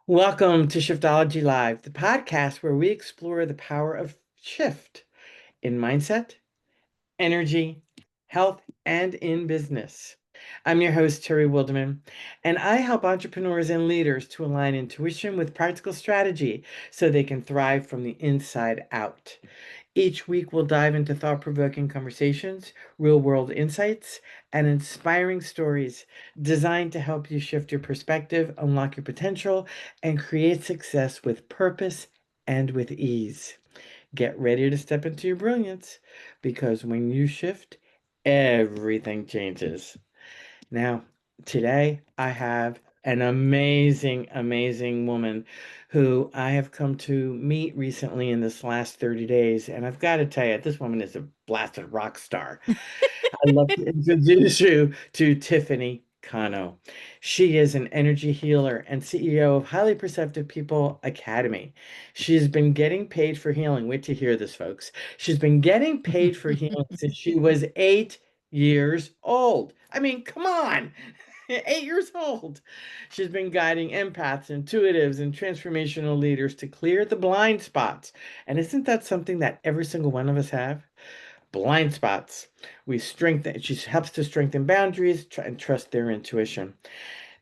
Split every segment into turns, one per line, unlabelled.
Welcome to SHIFTology Live, the podcast where we explore the power of shift in mindset, energy, health, and in business. I'm your host, Terry Wildemann, and I help entrepreneurs and leaders to align intuition with practical strategy so they can thrive from the inside out. Each week, we'll dive into thought provoking conversations, real world insights, and inspiring stories designed to help you shift your perspective, unlock your potential, and create success with purpose and with ease. Get ready to step into your brilliance because when you shift, everything changes. Now, today I have an amazing, amazing woman who I have come to meet recently in this last 30 days. And I've got to tell you, this woman is a blasted rock star. I'd love to introduce you to Tiffany Cano. She is an energy healer and CEO of Highly Perceptive People Academy. She's been getting paid for healing. Wait to hear this, folks. She's been getting paid for healing since she was 8 years old. I mean, come on. 8 years old. She's been guiding empaths, intuitives, and transformational leaders to clear the blind spots. And isn't that something that every single one of us have? Blind spots. She helps to strengthen boundaries and trust their intuition.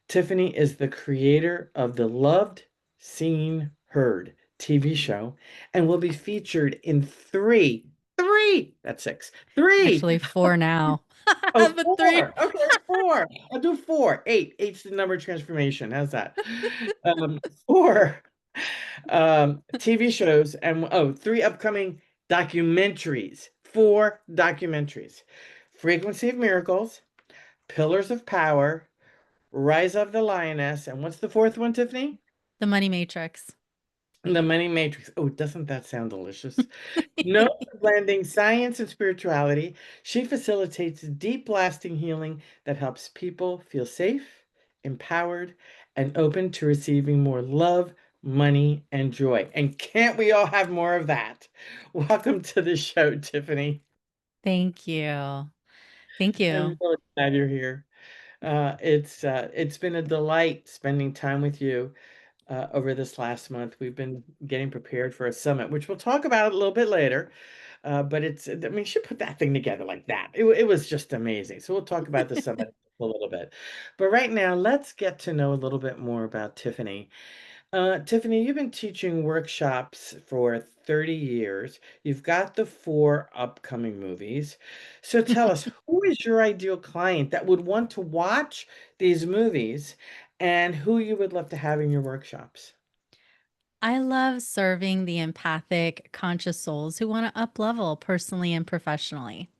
Tiffany is the creator of the Loved, Seen, Heard TV show and will be featured in that's six, three.
Actually, four now.
Oh,
But three.
four. Okay, four. I'll do four. Eight. Eight's the number of transformation. How's that? Four TV shows and three upcoming documentaries. Four documentaries. Frequency of Miracles, Pillars of Power, Rise of the Lioness, and what's the fourth one, Tiffany?
The Money Matrix.
The Money Matrix. Oh, doesn't that sound delicious? No, blending science and spirituality, she facilitates deep, lasting healing that helps people feel safe, empowered, and open to receiving more love, money, and joy. And can't we all have more of that? Welcome to the show, Tiffany.
Thank you. Thank
I'm
you.
really glad you're here. It's been a delight spending time with you over this last month. We've been getting prepared for a summit, which we'll talk about a little bit later. But I mean, she put that thing together like that. It was just amazing. So we'll talk about the summit a little bit. But right now, let's get to know a little bit more about Tiffany. Tiffany, you've been teaching workshops for 30 years. You've got the four upcoming movies. So tell us, who is your ideal client that would want to watch these movies and who you would love to have in your workshops?
I love serving the empathic, conscious souls who want to up level personally and professionally.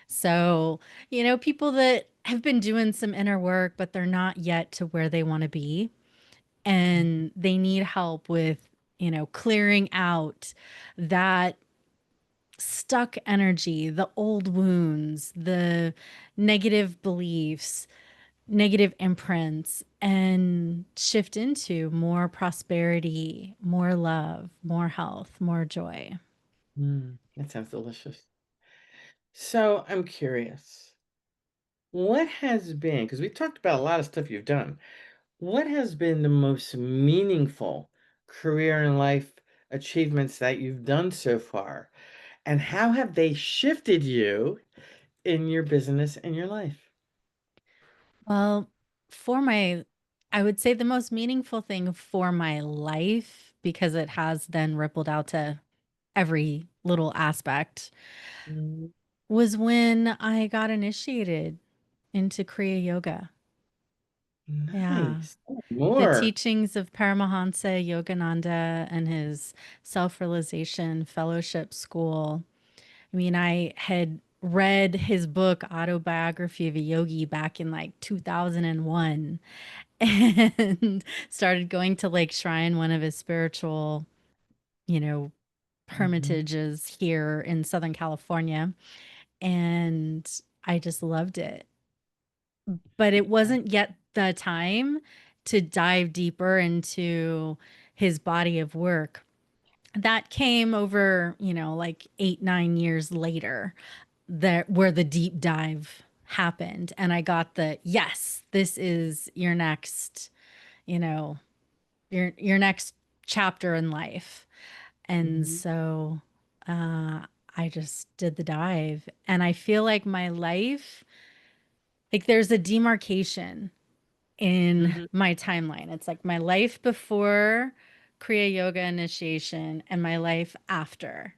So, people that have been doing some inner work, but they're not yet to where they want to be. And they need help with, clearing out that stuck energy, the old wounds, the negative beliefs, negative imprints, and shift into more prosperity, more love, more health, more joy.
That sounds delicious. So I'm curious, what has been, because we talked about a lot of stuff you've done, what has been the most meaningful career and life achievements that you've done so far? And how have they shifted you in your business and your life?
Well, for my, I would say the most meaningful thing for my life, because it has then rippled out to every little aspect,
Mm,
was when I got initiated into Kriya Yoga. Yeah.
nice.
The
More.
teachings of Paramahansa Yogananda and his self realization fellowship school. I mean, I had read his book, Autobiography of a Yogi, back in like 2001 and started going to Lake Shrine, one of his spiritual, you know,
Mhm.
hermitages here in Southern California. And I just loved it. But it wasn't yet the time to dive deeper into his body of work. That came over, like 8, 9 years later, that where the deep dive. happened. And I got the, yes, this is your next, you know, your next chapter in life. And
Mhm.
so I just did the dive. And I feel like my life, like there's a demarcation in
Mhm.
my timeline. It's like my life before Kriya Yoga initiation and my life after.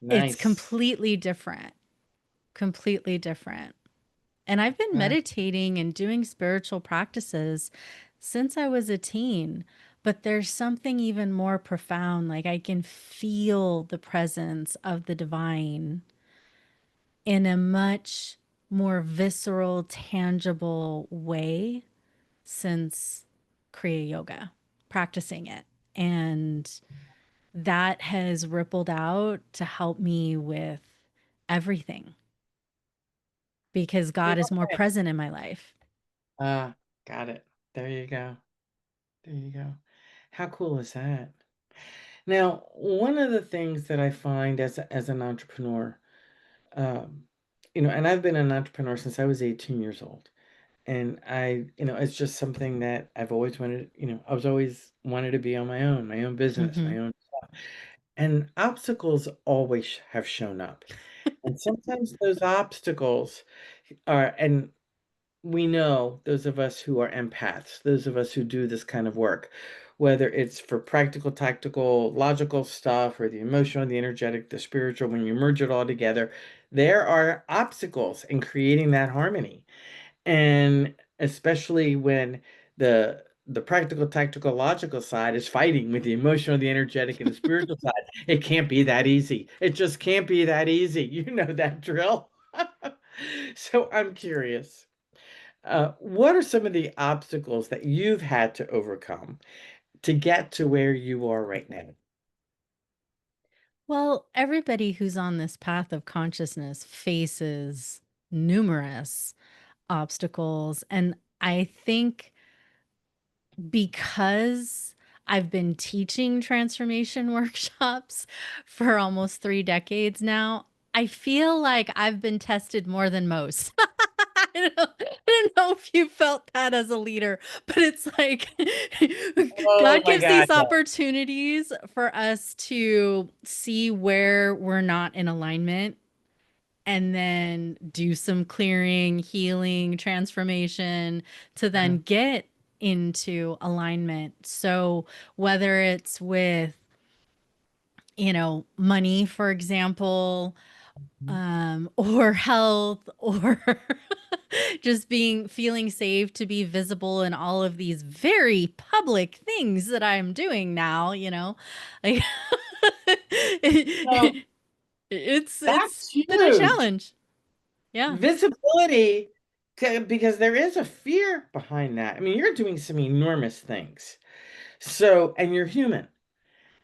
It's
Nice.
completely different, completely different. And I've been
Uh,
meditating and doing spiritual practices since I was a teen, but there's something even more profound. Like I can feel the presence of the divine in a much more visceral, tangible way since Kriya Yoga, practicing it. And that has rippled out to help me with everything because
you
God is more
know,
present in my life.
got it. There you go. There you go. How cool is that? Now, one of the things that I find as an entrepreneur, um, and I've been an entrepreneur since I was 18 years old. And it's just something that I've always wanted, I was always wanted to be on my own business,
Mm-hmm.
my own stuff. And obstacles always have shown up. And sometimes those obstacles and we know those of us who are empaths, those of us who do this kind of work, whether it's for practical, tactical, logical stuff, or the emotional, the energetic, the spiritual, when you merge it all together, there are obstacles in creating that harmony. And especially when the practical, tactical, logical side is fighting with the emotional, the energetic, and the spiritual side, it can't be that easy. It just can't be that easy. You know that drill. So I'm curious. What are some of the obstacles that you've had to overcome to get to where you are right now?
Well, everybody who's on this path of consciousness faces numerous obstacles. And I think because I've been teaching transformation workshops for almost 3 decades now, I feel like I've been tested more than most. I don't know if you felt that as a leader, but it's like
Oh
God
my
gives
God,
these opportunities for us to see where we're not in alignment and then do some clearing, healing, transformation to
yeah.
then get into alignment. So whether it's with, money, for example, or health, or just feeling safe to be visible in all of these very public things that I'm doing now, like
So
it's
that's
been a
huge.
challenge. Yeah.
Visibility, because there is a fear behind that. I mean, you're doing some enormous things. So, and you're human.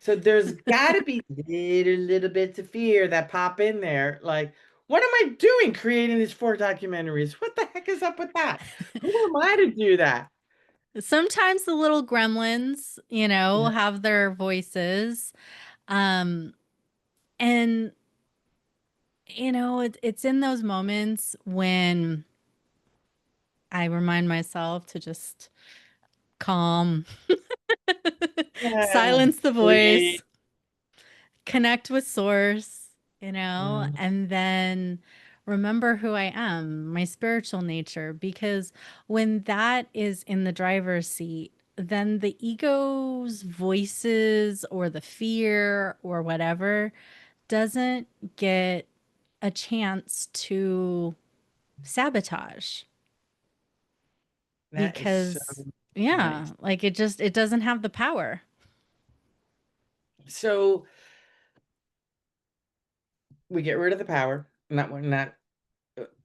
So there's got to be little bits of fear that pop in there. Like, what am I doing creating these 4 documentaries? What the heck is up with that? Who am I to do that?
Sometimes the little gremlins,
Yeah.
have their voices. Um, and, it's in those moments when I remind myself to just calm,
Yeah,
silence the voice,
sweet.
connect with source,
Mhm.
and then remember who I am, my spiritual nature. Because when that is in the driver's seat, then the ego's voices or the fear or whatever doesn't get a chance to sabotage
That is so
because
nice.
yeah, like it doesn't have the power.
So we get rid of the power. Not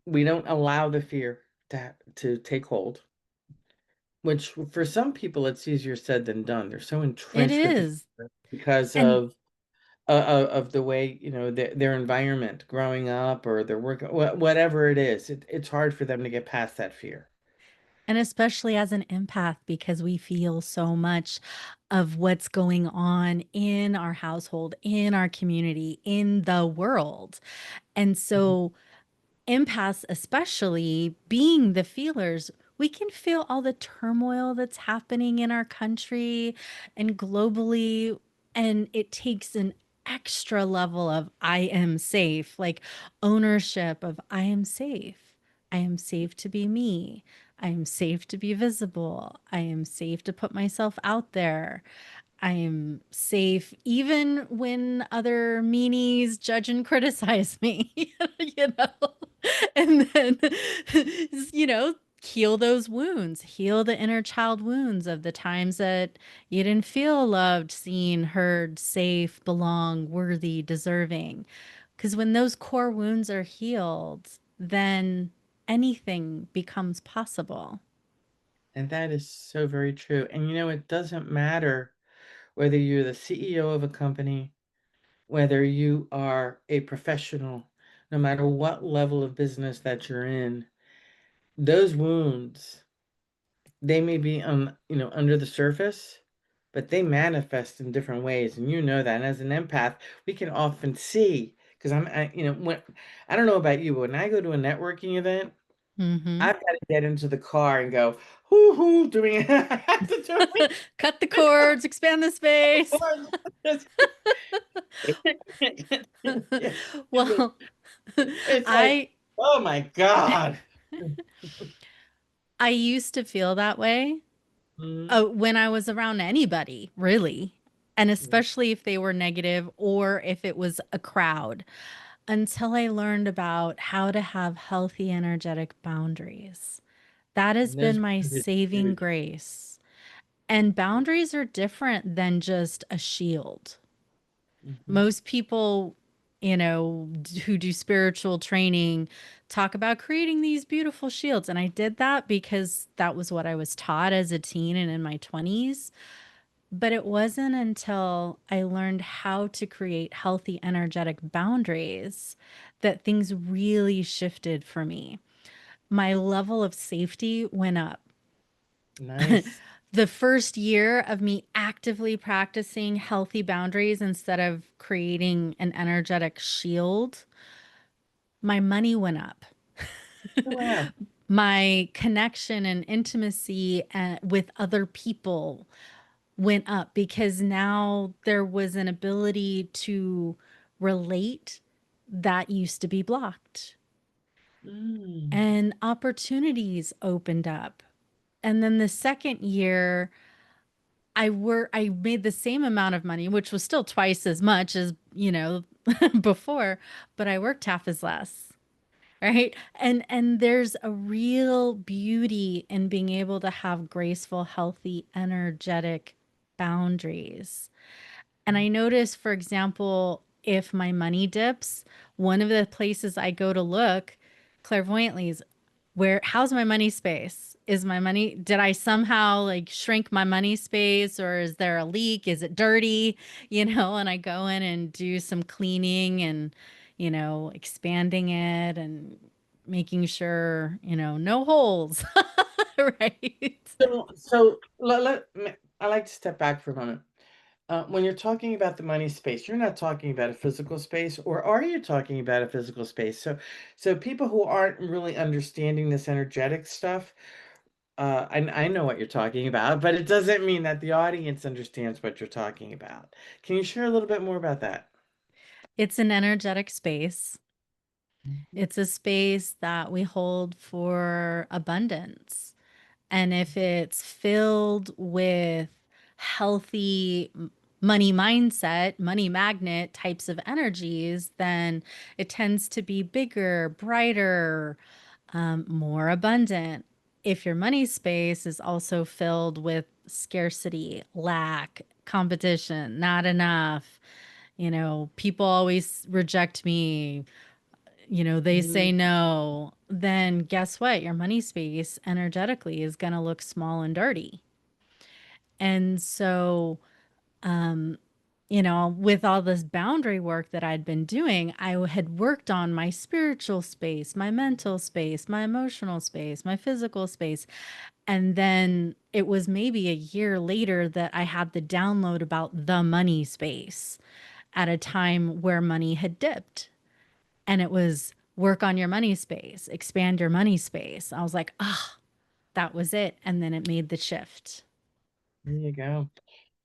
we don't allow the fear to take hold. Which for some people it's easier said than done. They're so
It
entrenched with the
is.
fear because
And
of the way their environment growing up or their work, whatever it is. It's hard for them to get past that fear.
And especially as an empath, because we feel so much of what's going on in our household, in our community, in the world. And
Mhm.
so empaths, especially being the feelers, we can feel all the turmoil that's happening in our country and globally. And it takes an extra level of I am safe, like ownership of I am safe. I am safe to be me. I am safe to be visible. I am safe to put myself out there. I am safe even when other meanies judge and criticize me, you know, and then, you know, heal those wounds, heal the inner child wounds of the times that you didn't feel loved, seen, heard, safe, belong, worthy, deserving. Because when those core wounds are healed, then anything becomes possible.
And that is so very true. And it doesn't matter whether you're the CEO of a company, whether you are a professional, no matter what level of business that you're in, those wounds, they may be under the surface, but they manifest in different ways. And that. And as an empath, we can often see, because when I don't know about you, but when I go to a networking event,
Mm-hmm.
I've got to get into the car and go, hoo hoo, doing it. I have to do
Cut the cords, expand the space.
it.
Well,
It's like,
I
oh my God.
I used to feel that way
Mhm.
when I was around anybody, really. And
Mhm.
especially if they were negative or if it was a crowd, until I learned about how to have healthy energetic boundaries. That has
And those
been my
are
saving
huge.
grace. And boundaries are different than just a shield.
Mhm.
Most people, who do spiritual training talk about creating these beautiful shields. And I did that because that was what I was taught as a teen and in my 20s. But it wasn't until I learned how to create healthy, energetic boundaries that things really shifted for me. My level of safety went up.
Nice.
The first year of me actively practicing healthy boundaries instead of creating an energetic shield, my money went up.
Oh, wow.
My connection and intimacy with other people went up because now there was an ability to relate that used to be blocked,
Mm.
and opportunities opened up. And then the second year, I made the same amount of money, which was still twice as much as, before, but I worked half as less. Right? And there's a real beauty in being able to have graceful, healthy, energetic boundaries. And I notice, for example, if my money dips, one of the places I go to look clairvoyantly is how's my money space? Did I somehow like shrink my money space, or is there a leak? Is it dirty? And I go in and do some cleaning and, expanding it and making sure, no holes. Right.
I like to step back for a moment. When you're talking about the money space, you're not talking about a physical space, or are you talking about a physical space? So people who aren't really understanding this energetic stuff, I know what you're talking about, but it doesn't mean that the audience understands what you're talking about. Can you share a little bit more about that?
It's an energetic space.
Mhm.
It's a space that we hold for abundance. And if it's filled with healthy money mindset, money magnet types of energies, then it tends to be bigger, brighter, more abundant. If your money space is also filled with scarcity, lack, competition, not enough, people always reject me, they say
Mhm.
no, then guess what? Your money space energetically is going to look small and dirty. And so, with all this boundary work that I'd been doing, I had worked on my spiritual space, my mental space, my emotional space, my physical space. And then it was maybe a year later that I had the download about the money space at a time where money had dipped. And it was work on your money space, expand your money space. I was like, ah, that was it. And then it made the shift.
There you go.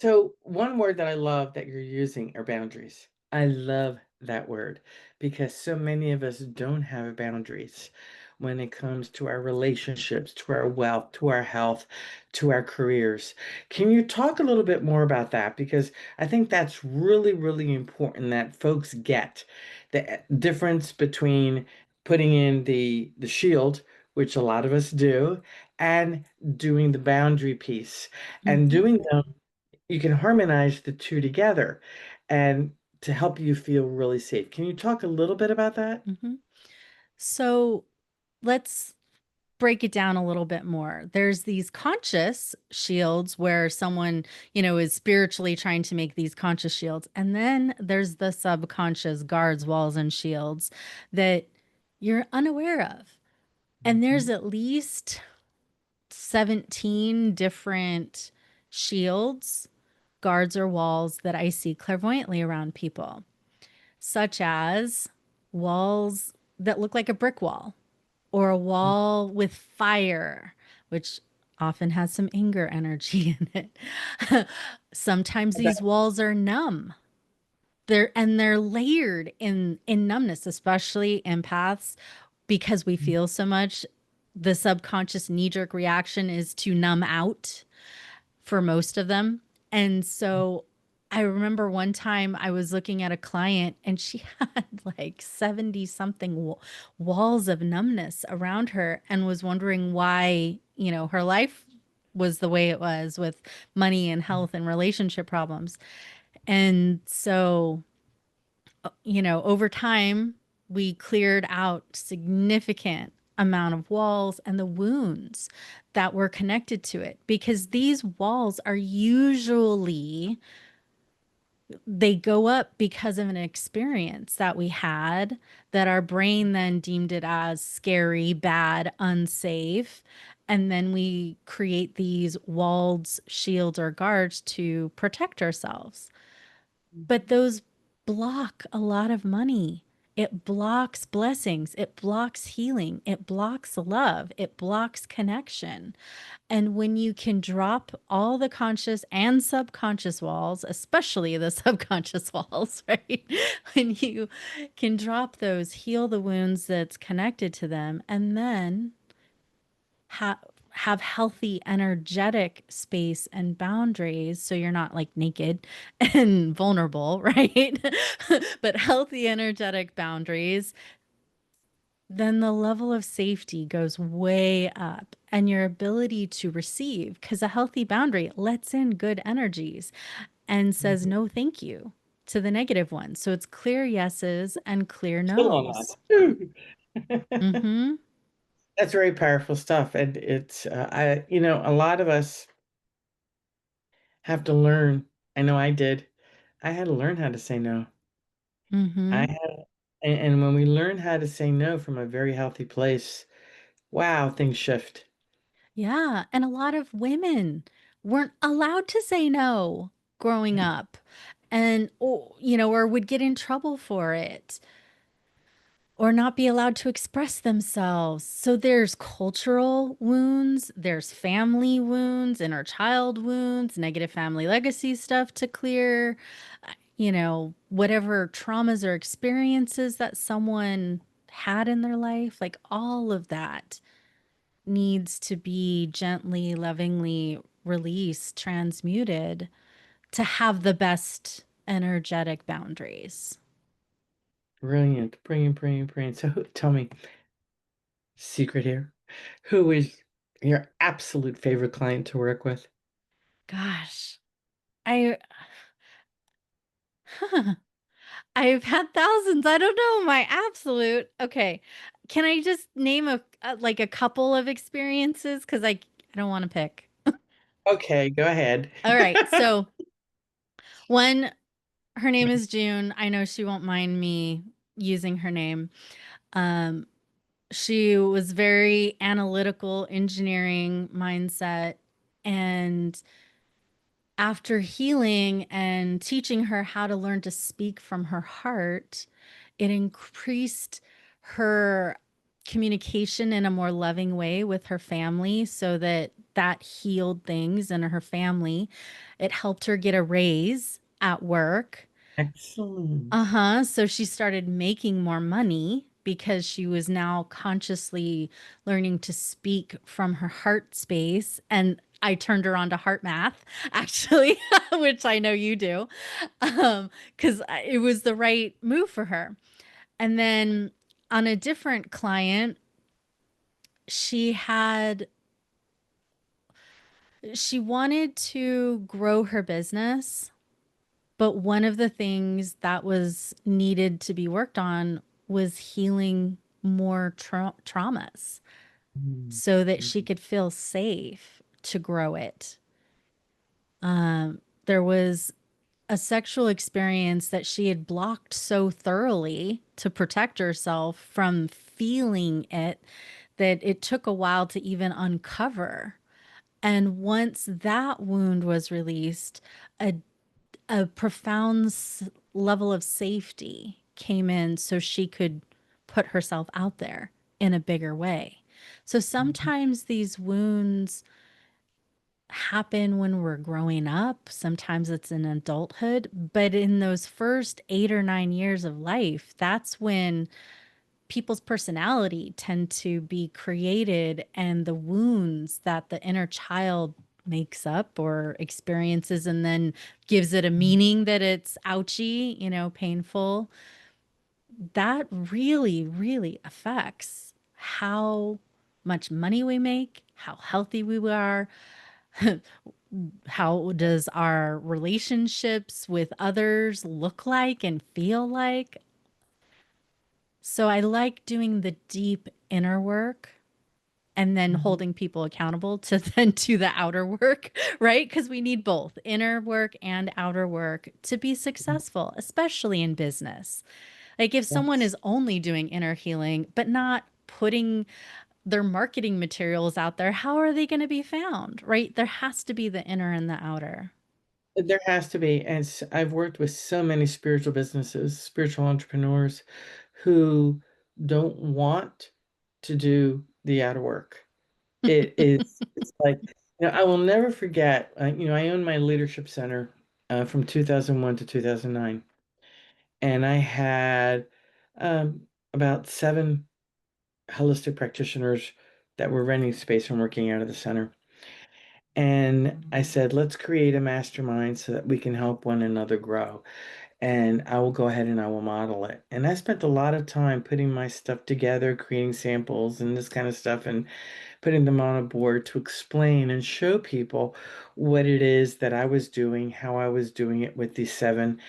So, one word that I love that you're using are boundaries. I love that word because so many of us don't have boundaries when it comes to our relationships, to our wealth, to our health, to our careers. Can you talk a little bit more about that? Because I think that's really, really important that folks get the difference between putting in the shield, which a lot of us do, and doing the boundary piece. And
Mm-hmm.
doing them, you can harmonize the two together and to help you feel really safe. Can you talk a little bit about that?
Mm-hmm. So let's break it down a little bit more. There's these conscious shields where someone, is spiritually trying to make these conscious shields. And then there's the subconscious guards, walls, and shields that you're unaware of. And there's
Mhm.
at least 17 different shields, guards, or walls that I see clairvoyantly around people, such as walls that look like a brick wall or a wall with fire, which often has some anger energy in it. Sometimes
Okay.
these walls are numb. They're layered in numbness, especially empaths, because we feel so much. The subconscious knee-jerk reaction is to numb out for most of them. And so I remember one time I was looking at a client and she had like 70 something walls of numbness around her and was wondering why, her life was the way it was with money and health and relationship problems. And so, over time, we cleared out significant amount of walls and the wounds that were connected to it because these walls are usually they go up because of an experience that we had that our brain then deemed it as scary, bad, unsafe, and then we create these walls, shields, or guards to protect ourselves. But those block a lot of money. It blocks blessings. It blocks healing. It blocks love. It blocks connection. And when you can drop all the conscious and subconscious walls, especially the subconscious walls, right? When you can drop those, heal the wounds that's connected to them, and then ha- have healthy, energetic space and boundaries so you're not like naked and vulnerable, right? But healthy, energetic boundaries, then the level of safety goes way up and your ability to receive, because a healthy boundary lets in good energies and says
Mhm.
no, thank you to the negative ones. So it's clear yeses and clear
Still on
nos.
that.
Mm-hmm.
That's very powerful stuff. And a lot of us have to learn. I know I did. I had to learn how to say no. I
Mm-hmm.
had, and when we learn how to say no from a very healthy place, wow, things shift.
Yeah. And a lot of women weren't allowed to say no growing
Right.
up or would get in trouble for it or not be allowed to express themselves. So there's cultural wounds, there's family wounds, inner child wounds, negative family legacy stuff to clear, whatever traumas or experiences that someone had in their life, like all of that needs to be gently, lovingly released, transmuted to have the best energetic boundaries.
Brilliant, brilliant, brilliant, brilliant. So tell me, secret here, who is your absolute favorite client to work with?
Gosh, I I've had thousands. I don't know my absolute. Okay. Can I just name like a couple of experiences cuz I don't want to pick.
Okay, go ahead.
All right. So, one, her name is June. I know she won't mind me using her name. Um she was very analytical engineering mindset, and after healing and teaching her how to learn to speak from her heart, it increased her communication in a more loving way with her family so that that healed things in her family. It helped her get a raise at work.
Excellent.
Uh-huh. So she started making more money because she was now consciously learning to speak from her heart space. And I turned her on to heart math, actually, which I know you do, because it was the right move for her. And then on a different client, she had she wanted to grow her business, but one of the things that was needed to be worked on was healing more traumas
Mm.
so that she could feel safe to grow it. There was a sexual experience that she had blocked so thoroughly to protect herself from feeling it that it took a while to even uncover. And once that wound was released, a a profound level of safety came in so she could put herself out there in a bigger way. So sometimes these wounds happen when we're growing up, sometimes it's in adulthood, but in those first 8 or 9 years of life, that's when people's personality tend to be created and the wounds that the inner child makes up or experiences and then gives it a meaning that it's ouchy, painful, that really, really affects how much money we make, how healthy we are, how does our relationships with others look like and feel like. So I like doing the deep inner work and then
Mhm.
holding people accountable to then do the outer work, right? Because we need both inner work and outer work to be successful, especially in business. Like if someone
Yes.
is only doing inner healing, but not putting their marketing materials out there, how are they going to be found, right? There has to be the inner and the outer.
There has to be, and I've worked with so many spiritual businesses, spiritual entrepreneurs who don't want to do the outer work. It's like, I will never forget, I owned my leadership center from 2001 to 2009, and I had about 7 holistic practitioners that were renting space and working out of the center. And I said, let's create a mastermind so that we can help one another grow. And I will go ahead and I will model it. And I spent a lot of time putting my stuff together, creating samples and this kind of stuff, and putting them on a board to explain and show people what it is that I was doing, how I was doing it with these 7,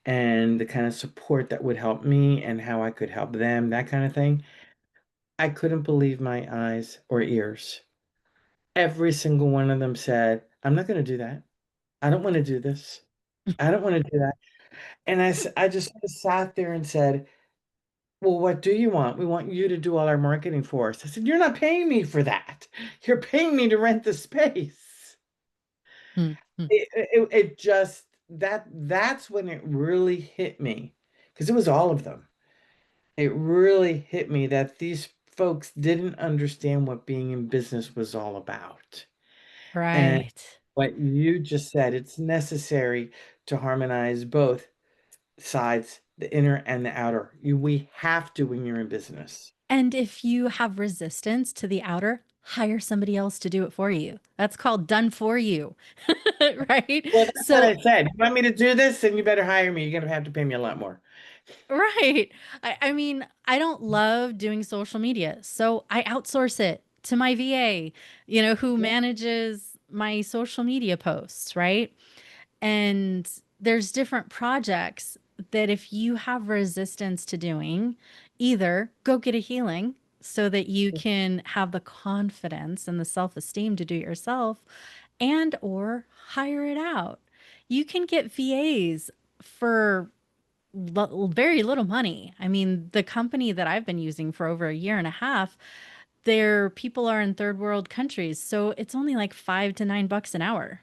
and the kind of support that would help me and how I could help them, that kind of thing. I couldn't believe my eyes or ears. Every single one of them said, I'm not going to do that. I don't want to do this. I don't want to do that. And I just sat there and said, well, what do you want? We want you to do all our marketing for us. I said, you're not paying me for that. You're paying me to rent the space.
Mhm.
It just, that's when it really hit me, because it was all of them. It really hit me that these folks didn't understand what being in business was all about. And
Right.
what you just said, it's necessary to harmonize both sides, the inner and the outer. We have to when you're in business.
And if you have resistance to the outer, hire somebody else to do it for you. That's called done for you, right?
Well, that's what
So,
I said. You want me to do this, then you better hire me. You're gonna have to pay me a lot more.
right. I mean, I don't love doing social media, so I outsource it to my VA, who
Yeah.
manages my social media posts, right? And there's different projects that if you have resistance to doing, either go get a healing so that you can have the confidence and the self-esteem to do it yourself and or hire it out. You can get VAs for very little money. I mean, the company that I've been using for over a year and a half, their people are in third world countries. So it's only like $5 to $9 an hour,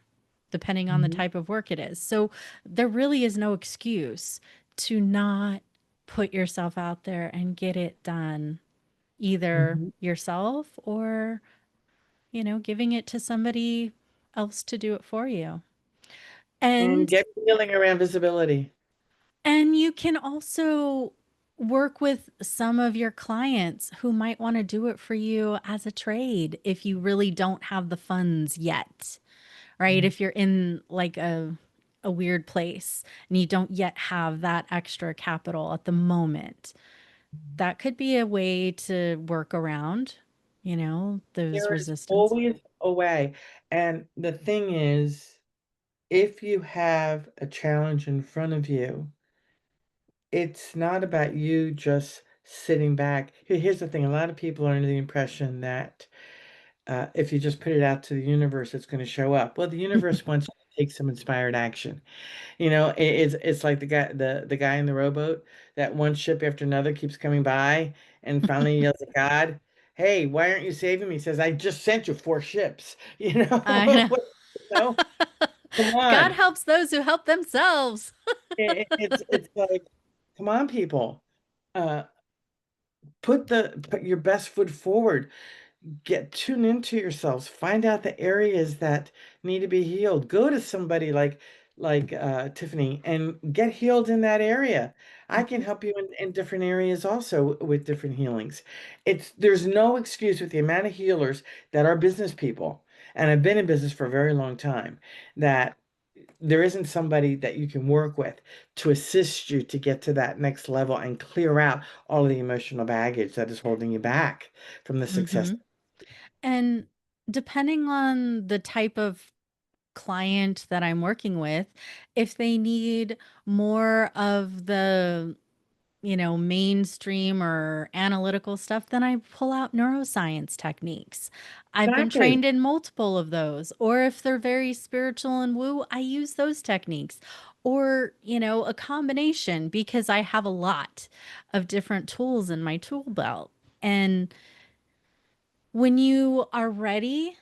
depending on the
Mhm.
type of work it is. So there really is no excuse to not. put yourself out there and get it done, either
Mhm.
yourself or, giving it to somebody else to do it for you.
And
And
get feeling around visibility.
And you can also work with some of your clients who might want to do it for you as a trade if you really don't have the funds yet, right?
Mhm.
If you're in like a weird place and you don't yet have that extra capital at the moment, that could be a way to work around, those
There is
resistance.
always a way. And the thing is, if you have a challenge in front of you, it's not about you just sitting back. Here's the thing, a lot of people are under the impression that if you just put it out to the universe, it's going to show up. Well, the universe wants you to take some inspired action. It's like the guy in the rowboat that one ship after another keeps coming by and finally yells at God, "Hey, why aren't you saving me?" He says, "I just sent you four ships."
I know.
No, come
God
on.
helps those who help themselves.
It's like, come on, people. Uh, put your best foot forward. Get tune into yourselves, find out the areas that need to be healed, go to somebody like Tiffany and get healed in that area. I can
Mhm.
help you in different areas also with different healings. There's no excuse with the amount of healers that are business people, and I've been in business for a very long time, that there isn't somebody that you can work with to assist you to get to that next level and clear out all of the emotional baggage that is holding you back from the success.
Mhm. And depending on the type of client that I'm working with, if they need more of the, mainstream or analytical stuff, then I pull out neuroscience techniques. I've been
Exactly.
trained in multiple of those. Or if they're very spiritual and woo, I use those techniques. Or, a combination because I have a lot of different tools in my tool belt. And when you are ready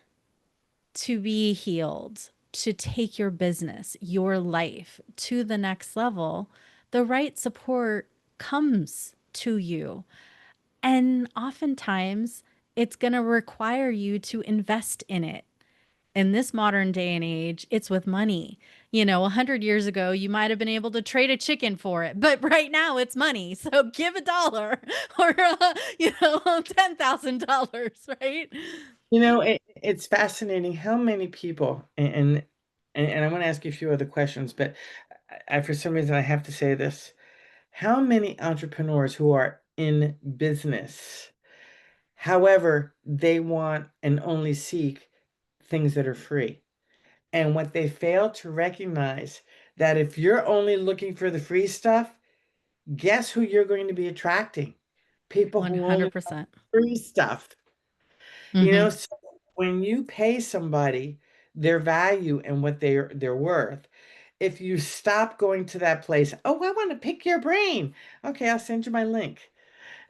to be healed, to take your business, your life to the next level, the right support comes to you. And oftentimes, it's going to require you to invest in it. In this modern day and age, it's with money. 100 years ago, you might have been able to trade a chicken for it, but right now it's money. So give $1 or, $10,000, right?
It's fascinating how many people, and I want to ask you a few other questions, but for some reason I have to say this. How many entrepreneurs who are in business, however, they want and only seek things that are free. And what they fail to recognize that if you're only looking for the free stuff, guess who you're going to be attracting? People who only want
100%.
free stuff.
Hmm.
So when you pay somebody their value and what they're worth, if you stop going to that place, oh, I want to pick your brain. Okay, I'll send you my link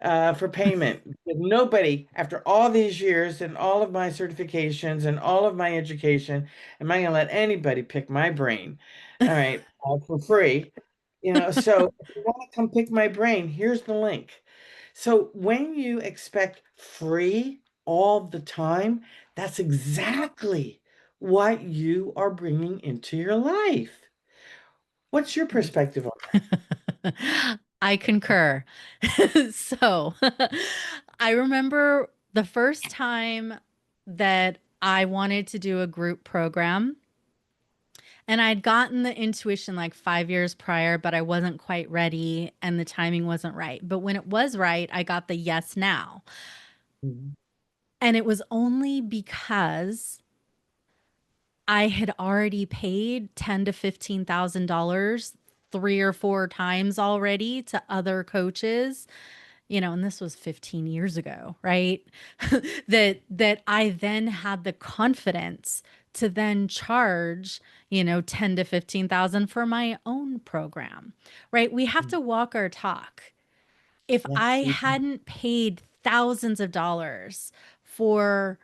for payment. Because nobody, after all these years and all of my certifications and all of my education, am I going to let anybody pick my brain? All right, for free. So if you want to come pick my brain, here's the link. So when you expect free all the time, that's exactly what you are bringing into your life. What's your perspective on that?
I concur. So I remember the first time that I wanted to do a group program, and I'd gotten the intuition like 5 years prior, but I wasn't quite ready and the timing wasn't right. But when it was right, I got the yes now.
Mhm.
And it was only because I had already paid ten to $15,000 3 or 4 times already to other coaches, and this was 15 years ago, right? that I then had the confidence to then charge, 10 to 15,000 for my own program, right? We have to walk our talk. If I
Yes.
hadn't paid thousands of dollars for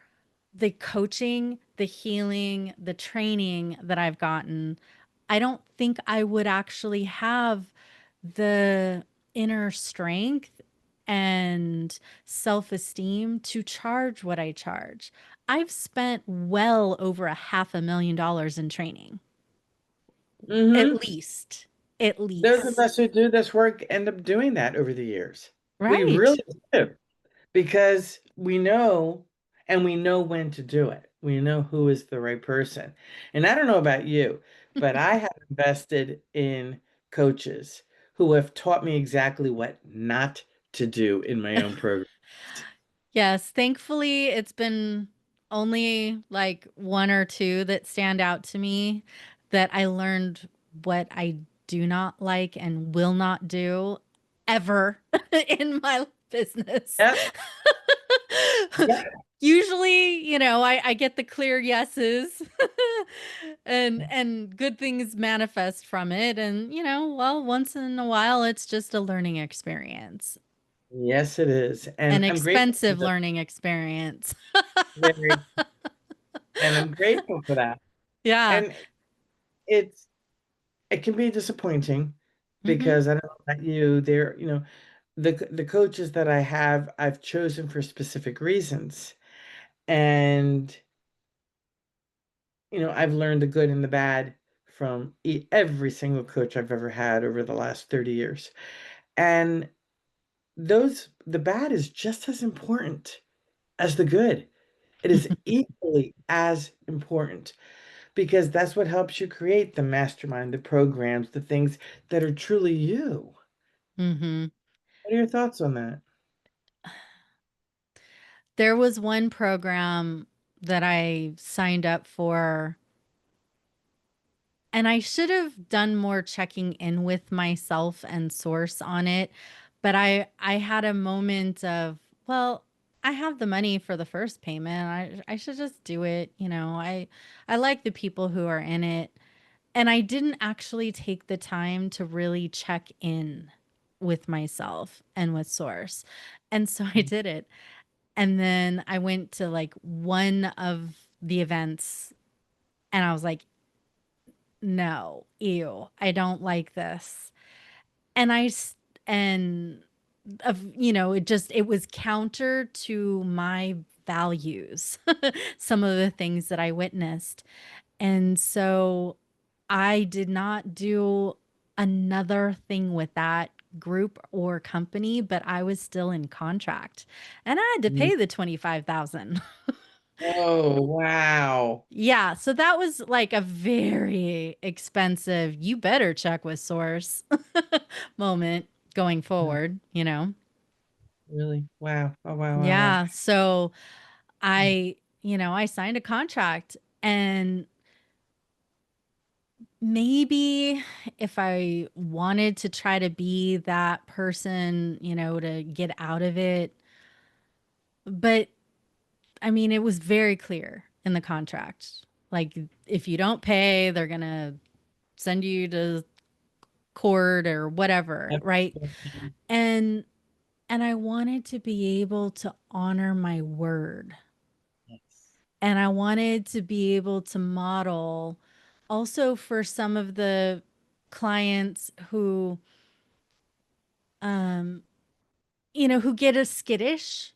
the coaching, the healing, the training that I've gotten, I don't think I would actually have the inner strength and self esteem to charge what I charge. I've spent well over a $500,000 in training, at
Hmm.
least. At
Those of us
least.
who do this work end up doing that over the years. We
Right.
really do because we know when to do it. We know who is the right person. And I don't know about you, but I have invested in coaches who have taught me exactly what not to do in my own program.
Yes, thankfully, it's been only like one or two that stand out to me that I learned what I do not like and will not do ever in my business.
Yep. Yep.
Usually, I get the clear yeses and good things manifest from it. And, well, once in a while, it's just a learning experience,
Yes, it is.
an
And I'm grateful for
expensive
that.
learning experience.
Very, and I'm grateful for that.
Yeah.
And it's it can be disappointing
Hmm.
because I don't know about you, the coaches that I have, I've chosen for specific reasons. And I've learned the good and the bad from every single coach I've ever had over the last 30 years. And the bad is just as important as the good. It is equally as important because that's what helps you create the mastermind, the programs, the things that are truly you.
Hmm.
What are your thoughts on that?
There was one program that I signed up for, and I should have done more checking in with myself and source on it. But I had a moment of, well, I have the money for the first payment. I should just do it. I like the people who are in it. And I didn't actually take the time to really check in with myself and with source. And so I did it. And then I went to like one of the events and I was like, no, ew, I don't like this. And and it was counter to my values, some of the things that I witnessed. And so I did not do another thing with that group or company, but I was still in contract and I had to
Mhm.
pay the 25,000.
Oh, wow.
Yeah, so that was like a very expensive, you better check with source moment going forward.
Really? Wow. Oh, wow, wow, wow.
Yeah, so I signed a contract, and maybe if I wanted to try to be that person, to get out of it, but I mean, it was very clear in the contract. Like, if you don't pay, they're going to send you to court or whatever,
Yep.
right?
Yep.
And I wanted to be able to honor my word.
Yes.
And I wanted to be able to model also for some of the clients um who get a skittish.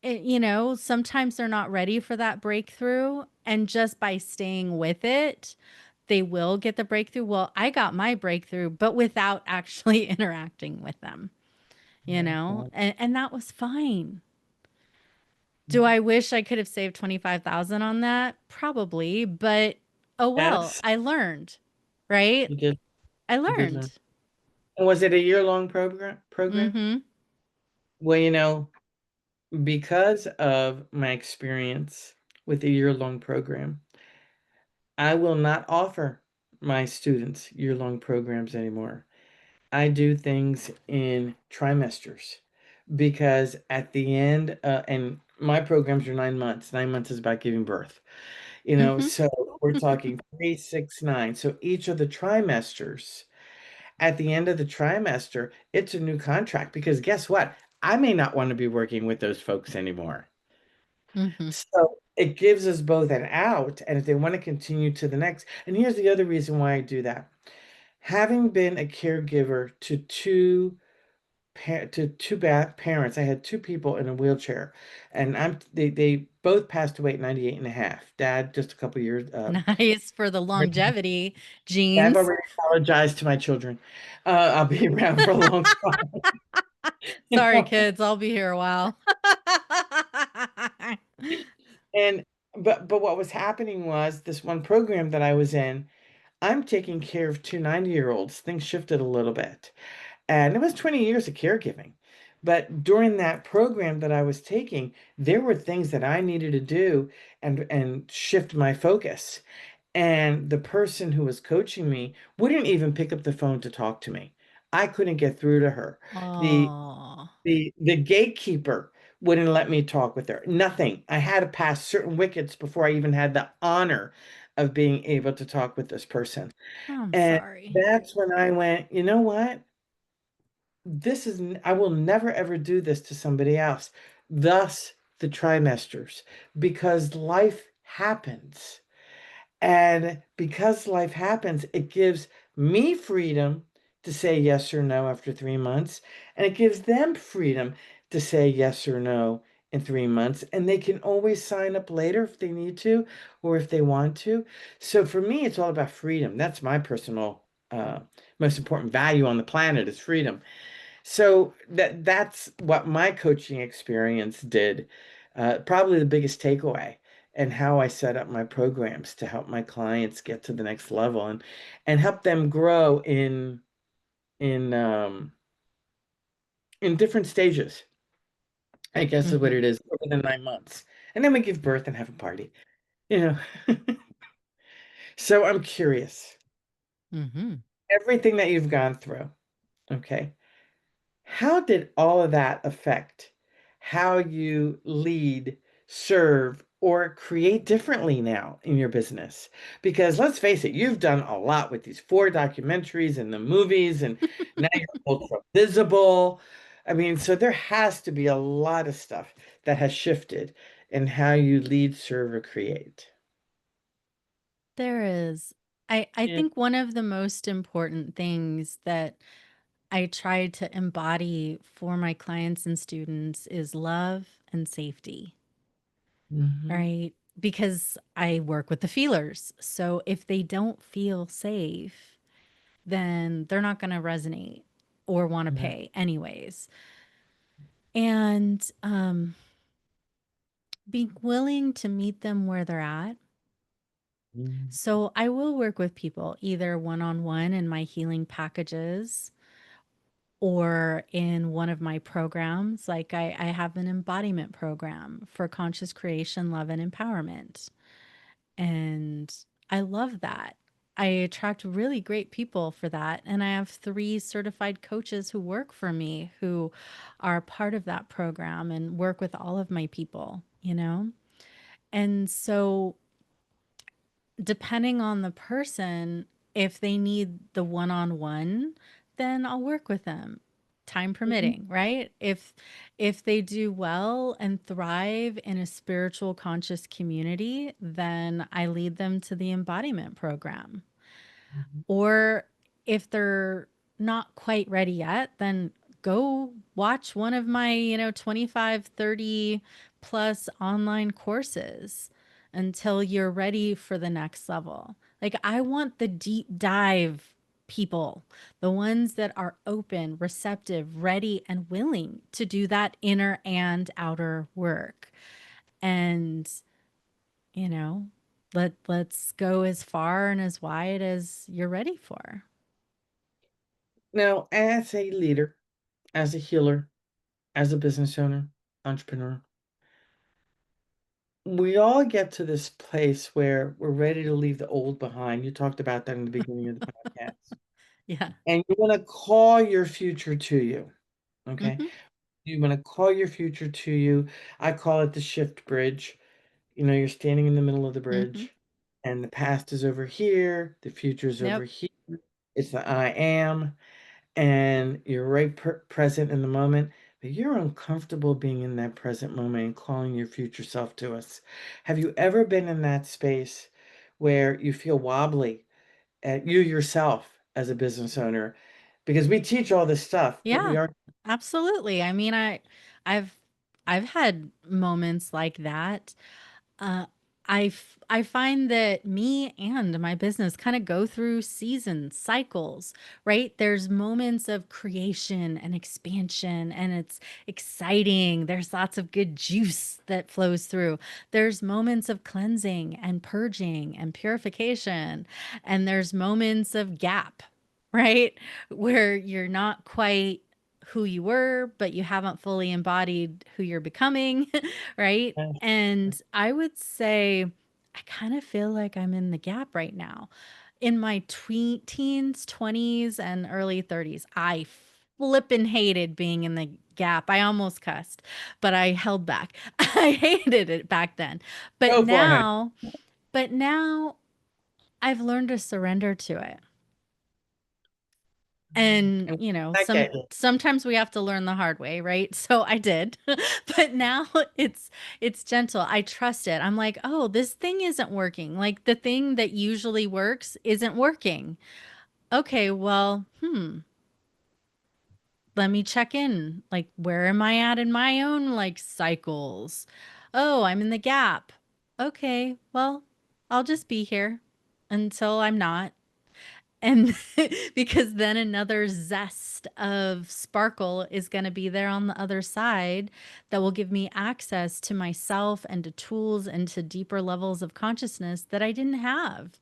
Sometimes they're not ready for that breakthrough, and just by staying with it, they will get the breakthrough. Well, I got my breakthrough, but without actually interacting with them.
Oh, wow.
And that was fine. Do
Mhm.
I wish I could have saved 25,000 on that? Probably, but oh well,
Yes,
I learned, right?
you did.
I
You did
learned.
learn. And was it a year-long program?
Mhm.
Well, because of my experience with a year-long program, I will not offer my students year-long programs anymore. I do things in trimesters because at the end, and my programs are 9 months. 9 months is about giving birth,
Mhm.
so we're talking 3, 6, 9. So each of the trimesters, at the end of the trimester, it's a new contract because guess what? I may not want to be working with those folks anymore.
Mhm.
So it gives us both an out, and if they want to continue to the next, and here's the other reason why I do that. Having been a caregiver to two to two parents. I had two people in a wheelchair, and they both passed away at 98 and a half. Dad just a couple years.
Nice for the longevity
I've
genes.
already apologized to my children. I'll be around for a long time. You
Sorry,
know?
kids. I'll be here a while.
And but what was happening was this one program that I was in, I'm taking care of two 90-year-olds. Things shifted a little bit. And it was 20 years of caregiving. But during that program that I was taking, there were things that I needed to do and shift my focus. And the person who was coaching me wouldn't even pick up the phone to talk to me. I couldn't get through to her. The
Oh,
the gatekeeper wouldn't let me talk with her. Nothing. I had to pass certain wickets before I even had the honor of being able to talk with this person.
I'm
And
sorry.
that's when I went, you know what? I will never ever do this to somebody else. Thus the trimesters, because life happens. And because life happens, it gives me freedom to say yes or no after 3 months. And it gives them freedom to say yes or no in 3 months. And they can always sign up later if they need to or if they want to. So for me, it's all about freedom. That's my personal, most important value on the planet is freedom. So that's what my coaching experience did. Probably the biggest takeaway and how I set up my programs to help my clients get to the next level and help them grow in um in different stages, I guess is what
Hmm.
it is, over the 9 months. And then we give birth and have a party, you know. So I'm curious,
Hmm.
everything that you've gone through, okay? How did all of that affect how you lead, serve, or create differently now in your business? Because let's face it, you've done a lot with these four documentaries and the movies, and now you're ultra visible. I mean, so there has to be a lot of stuff that has shifted in how you lead, serve, or create.
There is. I
Yeah.
think one of the most important things that I try to embody for my clients and students is love and safety,
Hmm.
right? Because I work with the feelers. So if they don't feel safe, then they're not going to resonate or want to
Yeah.
pay anyways. And being willing to meet them where they're at.
Mhm.
So I will work with people either one on one in my healing packages or in one of my programs. Like I have an embodiment program for conscious creation, love, and empowerment. And I love that. I attract really great people for that. And I have 3 certified coaches who work for me who are part of that program and work with all of my people, you know? And so depending on the person, if they need the one-on-one, then I'll work with them, time
Mhm.
permitting, right? If they do well and thrive in a spiritual conscious community, then I lead them to the embodiment program.
Mhm.
Or if they're not quite ready yet, then go watch one of my, 25, 30 plus online courses until you're ready for the next level. Like, I want the deep dive people, the ones that are open, receptive, ready, and willing to do that inner and outer work. And you know, let's go as far and as wide as you're ready for.
Now, as a leader, as a healer, as a business owner, entrepreneur, we all get to this place where we're ready to leave the old behind. You talked about that in the beginning of the podcast.
Yeah.
And you want to call your future to you. Okay.
Mhm.
You want to call your future to you. I call it the shift bridge. You're standing in the middle of the
Mhm.
bridge, and the past is over here, the future is over
Nope.
here. It's the I am. And you're right present in the moment, but you're uncomfortable being in that present moment and calling your future self to us. Have you ever been in that space where you feel wobbly at you yourself as a business owner because we teach all this stuff, but we
Yeah,
aren't.
absolutely. I mean, I've I've had moments like that. Uh, I find that me and my business kind of go through seasons, cycles, right? There's moments of creation and expansion, and it's exciting. There's lots of good juice that flows through. There's moments of cleansing and purging and purification, and there's moments of gap, right? Where you're not quite who you were, but you haven't fully embodied who you're becoming, right? And I would say I kind of feel like I'm in the gap right now. In my teens, 20s, and early 30s, I flippin' hated being in the gap. I almost cussed, but I held back. I hated it back then. But
Go for it.
now, but now I've learned to surrender to it. And,
And
you know,
I get you.
sometimes we have to learn the hard way, right? So I did. But now it's gentle. I trust it. I'm like, "Oh, this thing isn't working. Like the thing that usually works isn't working. Okay, well, let me check in. Like where am I at in my own like cycles? Oh, I'm in the gap. Okay, well, I'll just be here until I'm not. And because then another zest of sparkle is going to be there on the other side that will give me access to myself and to tools and to deeper levels of consciousness that I didn't have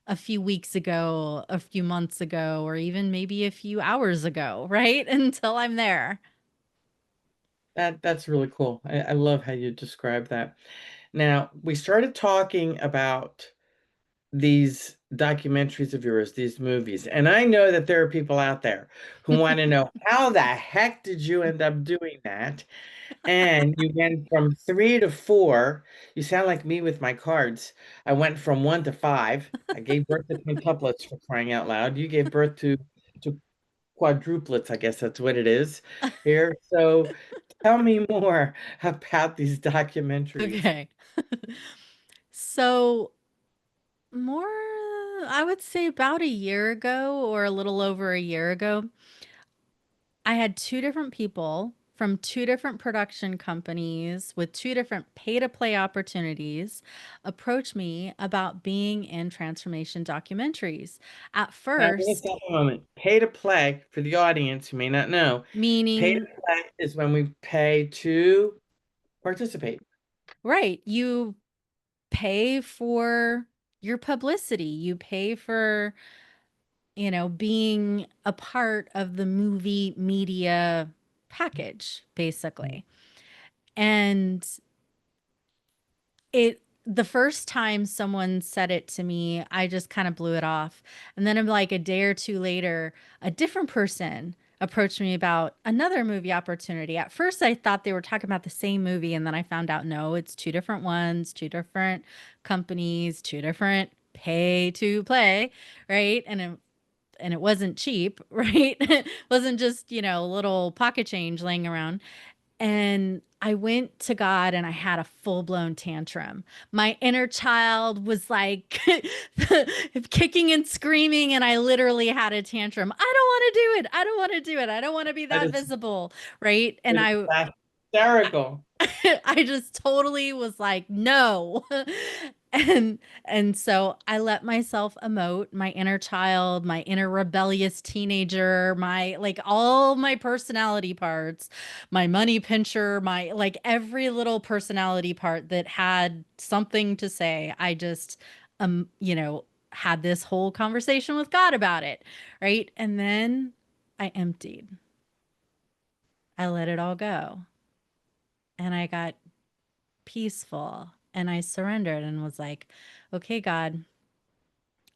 a few weeks ago, a few months ago, or even maybe a few hours ago, right? Until I'm there.
That's really cool. I love how you describe that. Now, we started talking about these documentaries of yours, these movies, and I know that there are people out there who want to know how the heck did you end up doing that? And you went from three to four. You sound like me with my cards. I went from one to five. I gave birth to quintuplets for crying out loud. You gave birth to quadruplets, I guess that's what it is here. So tell me more about these documentaries.
Okay. So, more, I would say about a year ago or a little over a year ago, I had two different people from two different production companies with two different pay to play opportunities approach me about being in transformation documentaries. At
Now, give me
first,
a moment. Pay to play for the audience who may not know. Pay to
meaning,
play is when we pay to participate.
right, you pay for your publicity, you pay for, being a part of the movie media package, basically. And the first time someone said it to me, I just kind of blew it off. And then I'm like a day or two later, a different person approached me about another movie opportunity. At first I thought they were talking about the same movie, and then I found out no, it's two different ones, two different companies, two different pay to play, right? And it wasn't cheap, right? It wasn't just, a little pocket change laying around. And I went to God and I had a full blown tantrum. My inner child was like kicking and screaming, and I literally had a tantrum. I don't want to do it. I don't want to do it. I don't want to be
That
that
is,
visible. Right. And
it is hysterical.
I just totally was like, no. And and so I let myself emote my inner child, my inner rebellious teenager, my like all my personality parts, my money pincher, my like every little personality part that had something to say. I just had this whole conversation with God about it, right? And then I emptied. I let it all go. And I got peaceful, and I surrendered and was like, okay, God,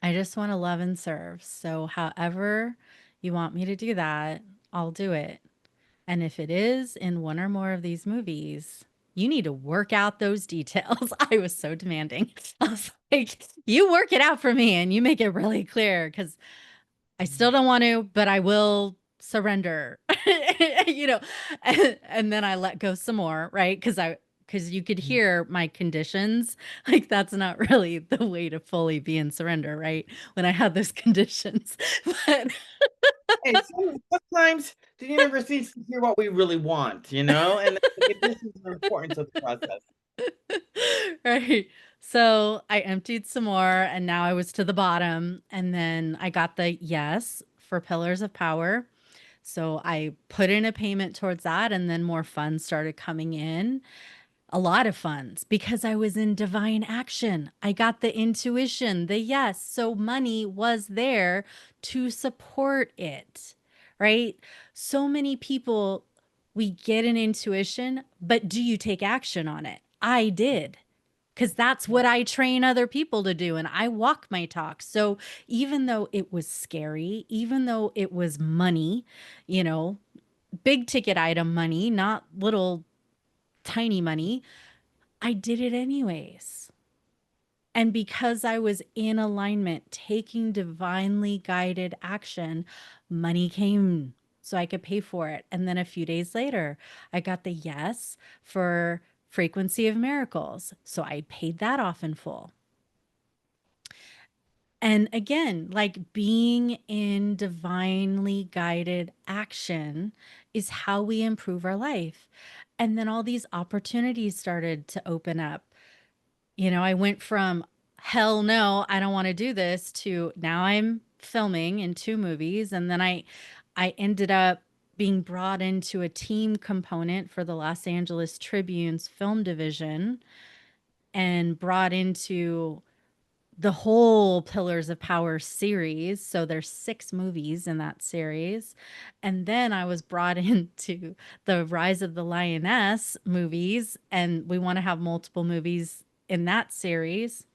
I just want to love and serve. So, however you want me to do that, I'll do it. And if it is in one or more of these movies, you need to work out those details. I was so demanding. I was like, you work it out for me and you make it really clear because I still don't want to, but I will surrender, you know, and then I let go some more, right? Because you could hear my conditions. Like, that's not really the way to fully be in surrender, right? When I had those conditions. But
Hey, sometimes the universe needs to hear what we really want, and this is the importance of the process.
Right. So I emptied some more and now I was to the bottom. And then I got the yes for Pillars of Power. So I put in a payment towards that and then more funds started coming in. A lot of funds because I was in divine action. I got the intuition, the yes. So money was there to support it, right? So many people, we get an intuition, but do you take action on it? I did because that's
Yeah,
what I train other people to do. And I walk my talk. So even though it was scary, even though it was money, you know, big ticket item money, not little tiny money, I did it anyways. And because I was in alignment, taking divinely guided action, money came so I could pay for it. And then a few days later, I got the yes for Frequency of Miracles. So I paid that off in full. And again, like being in divinely guided action is how we improve our life. And then all these opportunities started to open up. I went from hell no, I don't want to do this to now I'm filming in two movies. And then I ended up being brought into a team component for the Los Angeles Tribune's film division and brought into the whole Pillars of Power series. So there's 6 movies in that series. And then I was brought into the Rise of the Lioness movies, and we want to have multiple movies in that series.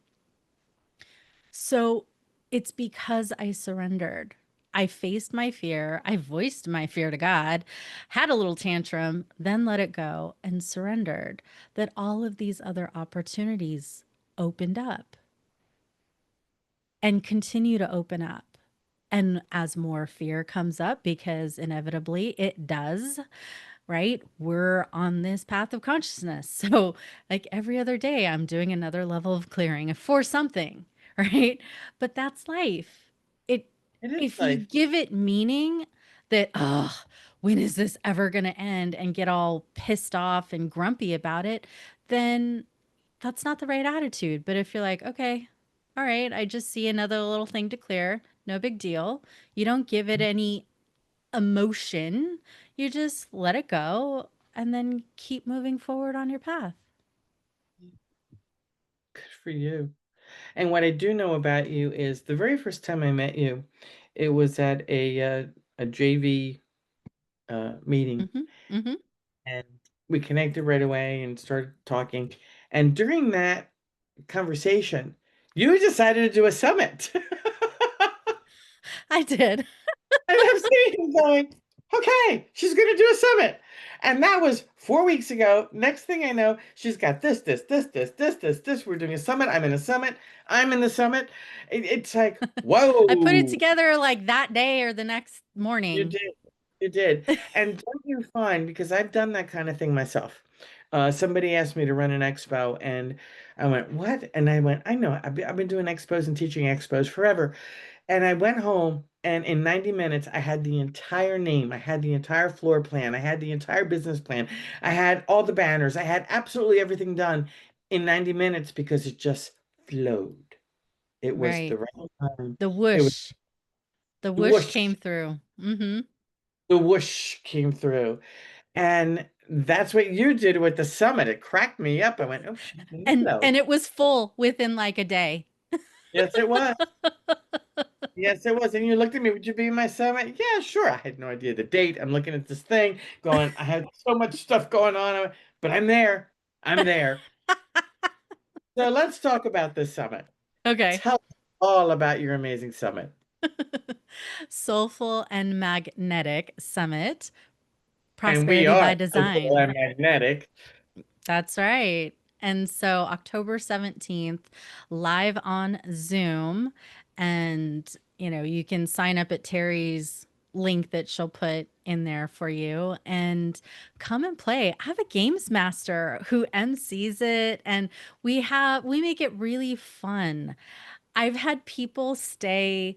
So it's because I surrendered. I faced my fear. I voiced my fear to God, had a little tantrum, then let it go and surrendered that all of these other opportunities opened up and continue to open up. And as more fear comes up, because inevitably it does, right? We're on this path of consciousness. So, like every other day, I'm doing another level of clearing for something, right? But that's life. It,
it is
if you
life.
give it meaning that, oh, when is this ever going to end and get all pissed off and grumpy about it, then that's not the right attitude. But if you're like, okay, all right, I just see another little thing to clear, no big deal. You don't give it any emotion, you just let it go and then keep moving forward on your path.
Good for you. And what I do know about you is the very first time I met you, it was at a JV meeting,
Hmm. Hmm.
and we connected right away and started talking. And during that conversation, you decided to do a summit.
I did.
And I'm sitting here going, okay, she's going to do a summit. And that was 4 weeks ago. Next thing I know, she's got this. We're doing a summit. I'm in a summit. I'm in the summit. It's like,
I put it
whoa,
together like that day or the next
you
morning.
did. You did. And don't you find, because I've done that kind of thing myself. Somebody asked me to run an expo, and I went, what? And I went, I know, I've been doing expos and teaching expos forever. And I went home, and in 90 minutes, I had the entire name. I had the entire floor plan. I had the entire business plan. I had all the banners. I had absolutely everything done in 90 minutes because it just flowed. It was the
Right.
right time.
The
It was
whoosh. The
the
whoosh
whoosh.
came through. Hmm.
The whoosh came through. And that's what you did with the summit. It cracked me up. I went, oh, she's going to
And
flow.
it was full within like a day.
Yes, it was. Yes, it was. And you looked at me, would you be in my summit? Yeah, sure. I had no idea the date. I'm looking at this thing going, I had so much stuff going on, but I'm there. I'm there. So let's talk about this summit.
Okay.
Tell us all about your amazing summit.
Soulful and Magnetic Summit,
And we
Prosperity
are
by
physical
Design.
and magnetic.
That's right. And so October 17th, live on Zoom. And, you can sign up at Terry's link that she'll put in there for you and come and play. I have a games master who MCs it, and we make it really fun. I've had people stay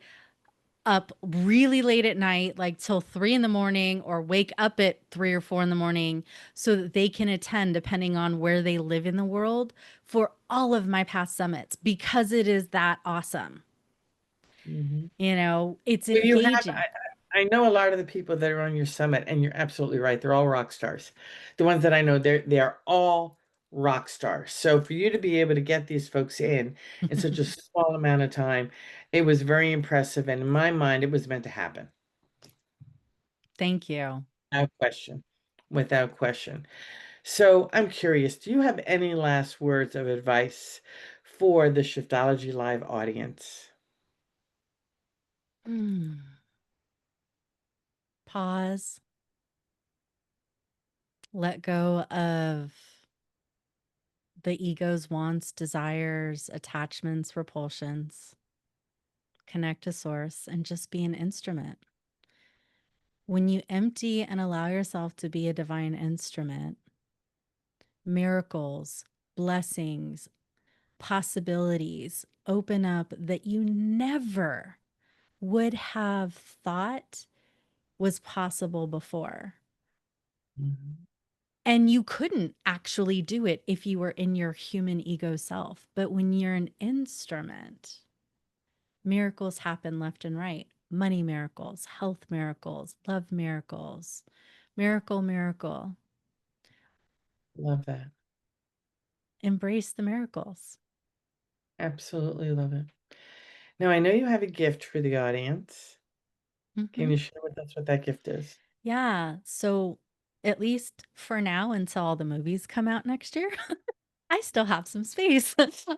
up really late at night, like till 3 in the morning, or wake up at 3 or 4 in the morning so that they can attend, depending on where they live in the world, for all of my past summits because it is that awesome.
Mhm.
It's
Well,
engaging.
I know a lot of the people that are on your summit, and you're absolutely right. They're all rock stars. The ones that I know, they are all rock stars. So for you to be able to get these folks in such a small amount of time, it was very impressive. And in my mind, it was meant to happen.
Thank you.
Without question. Without question. So I'm curious, do you have any last words of advice for the Shiftology Live audience?
Mm. Pause, let go of the ego's wants, desires, attachments, repulsions, connect to source, and just be an instrument. When you empty and allow yourself to be a divine instrument, miracles, blessings, possibilities open up that you never would have thought was possible before.
Mhm.
And you couldn't actually do it if you were in your human ego self. But when you're an instrument, miracles happen left and right. Money miracles, health miracles, love miracles, miracle, miracle.
Love that.
Embrace the miracles.
Absolutely love it. Now, I know you have a gift for the audience. Can
Hmm.
you share with us what that gift is?
Yeah. So, at least for now, until all the movies come out next year, I still have some space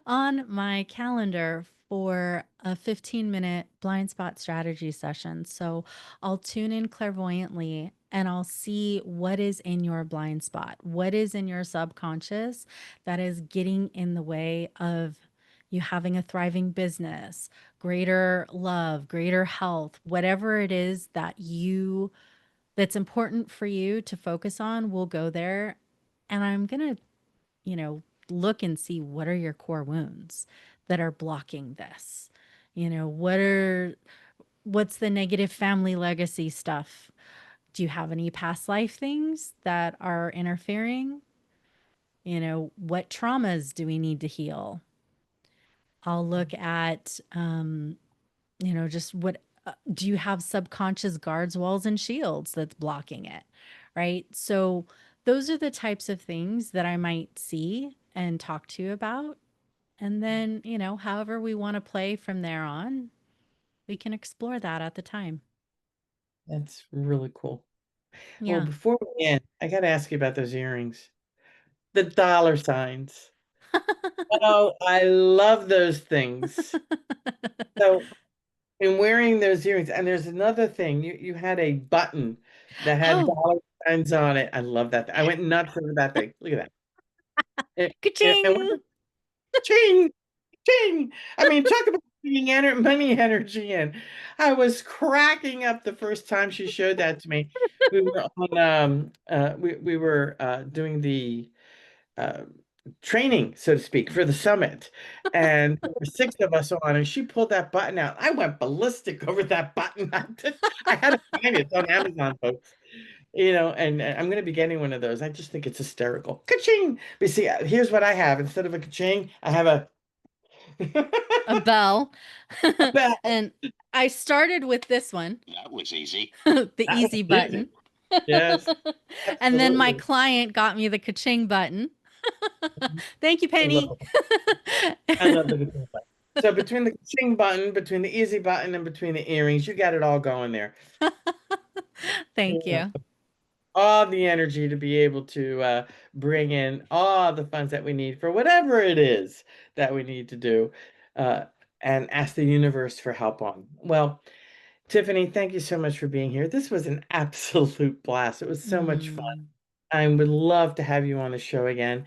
on my calendar for a 15-minute blind spot strategy session. So I'll tune in clairvoyantly and I'll see what is in your blind spot, what is in your subconscious that is getting in the way of you having a thriving business, greater love, greater health, whatever it is that's important for you to focus on, we'll go there. And I'm going to you know, look and see what are your core wounds that are blocking this. What's the negative family legacy stuff? Do you have any past life things that are interfering? What traumas do we need to heal? I'll look at, just what do you have subconscious guards, walls, and shields that's blocking it, right? So, those are the types of things that I might see and talk to you about. And then, however we want to play from there on, we can explore that at the time.
That's really cool. Well,
Yeah.
before we end, I got to ask you about those earrings, the dollar signs. Oh, I love those things. So, in wearing those earrings, and there's another thing, you had a button that had
Oh,
dollar signs on it. I love that. I went nuts over that thing. Look at that. And
ka-ching!
what ching, ching. I mean, talk about bringing money energy in. I was cracking up the first time she showed that to me. We were doing the uh, training, so to speak, for the summit. And there were six of us on, and she pulled that button out. I went ballistic over that button. I had to find it. It's on Amazon, folks. And I'm going to be getting one of those. I just think it's hysterical. Ka-ching! But see, here's what I have. Instead of a ka-ching, I have a
A bell.
a bell.
And I started with this one,
That was easy.
the
That was
easy
easy.
button.
Yes,
And then my
absolutely.
client got me the ka-ching button. Thank you,
I love
Penny.
it. I love the ka-ching button. So between the ka-ching button, between the easy button, and between the earrings, you got it all going there.
Thank
Yeah.
you.
All the energy to be able to bring in all the funds that we need for whatever it is that we need to do, uh, and ask the universe for help on. Well, Tiffany, thank you so much for being here. This was an absolute blast. It was so much fun.
Mm.
I would love to have you on the show again.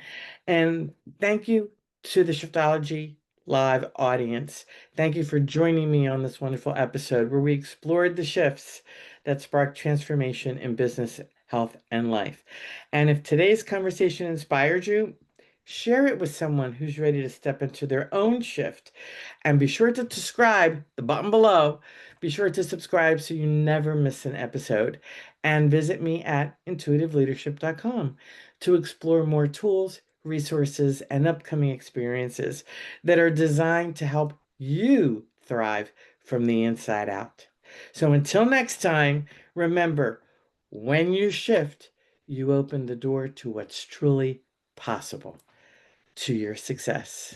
And thank you to the Shiftology Live audience. Thank you for joining me on this wonderful episode where we explored the shifts that spark transformation in business, health, and life. And if today's conversation inspired you, Share it with someone who's ready to step into their own shift. And be sure to subscribe, the button below. Be sure to subscribe so you never miss an episode. And visit me at intuitiveleadership.com to explore more tools, resources, and upcoming experiences that are designed to help you thrive from the inside out. So until next time, remember, when you shift, you open the door to what's truly possible, to your success.